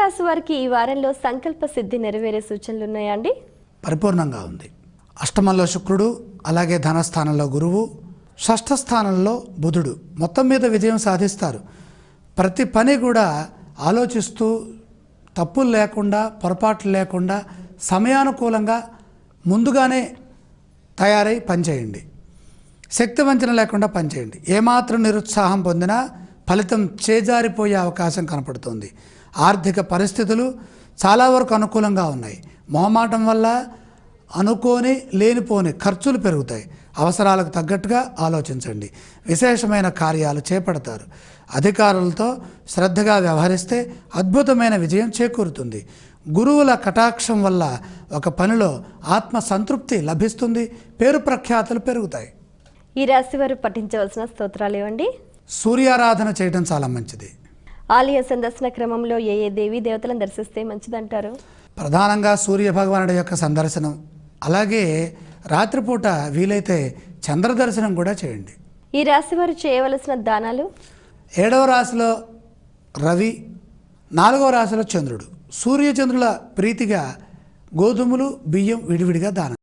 రాశి వారికి ఈ వారంలో సంకల్ప సిద్ధి నెరవేరే సూచనలు ఉన్నాయా అండి? పరిపూర్ణంగా ఉంది. అష్టమంలో శుక్రుడు, అలాగే ధనస్థానంలో గురువు, షష్ఠ స్థానంలో బుధుడు. మొత్తం మీద విజయం సాధిస్తారు. ప్రతి పని కూడా ఆలోచిస్తూ తప్పులు లేకుండా, పొరపాట్లు లేకుండా, సమయానుకూలంగా ముందుగానే తయారై పనిచేయండి. శక్తి వంచన లేకుండా పనిచేయండి. ఏమాత్రం నిరుత్సాహం పొందినా ఫలితం చేజారిపోయే అవకాశం కనపడుతుంది. ఆర్థిక పరిస్థితులు చాలా వరకు అనుకూలంగా ఉన్నాయి. మొహమాటం వల్ల అనుకోని లేనిపోని ఖర్చులు పెరుగుతాయి. అవసరాలకు తగ్గట్టుగా ఆలోచించండి. విశేషమైన కార్యాలు చేపడతారు. అధికారులతో శ్రద్ధగా వ్యవహరిస్తే అద్భుతమైన విజయం చేకూరుతుంది. గురువుల కటాక్షం వల్ల ఒక పనిలో ఆత్మ సంతృప్తి లభిస్తుంది. పేరు ప్రఖ్యాతులు పెరుగుతాయి. ఈ రాశి వారు పఠించవలసిన స్తోత్రాలు ఏవండి? సూర్యారాధన చేయడం చాలా మంచిది. ఆలయ సందర్శన క్రమంలో ఏ ఏ దేవీ దేవతలను దర్శిస్తే మంచిదంటారు? ప్రధానంగా సూర్య భగవానుడి యొక్క సందర్శనం, అలాగే రాత్రిపూట వీలైతే చంద్ర దర్శనం కూడా చేయండి. ఈ రాశి వారు చేయవలసిన దానాలు: 7వ రాశిలో రవి, 4వ రాశిలో చంద్రుడు. సూర్యచంద్రుల ప్రీతిగా గోధుమలు, బియ్యం విడివిడిగా దానం.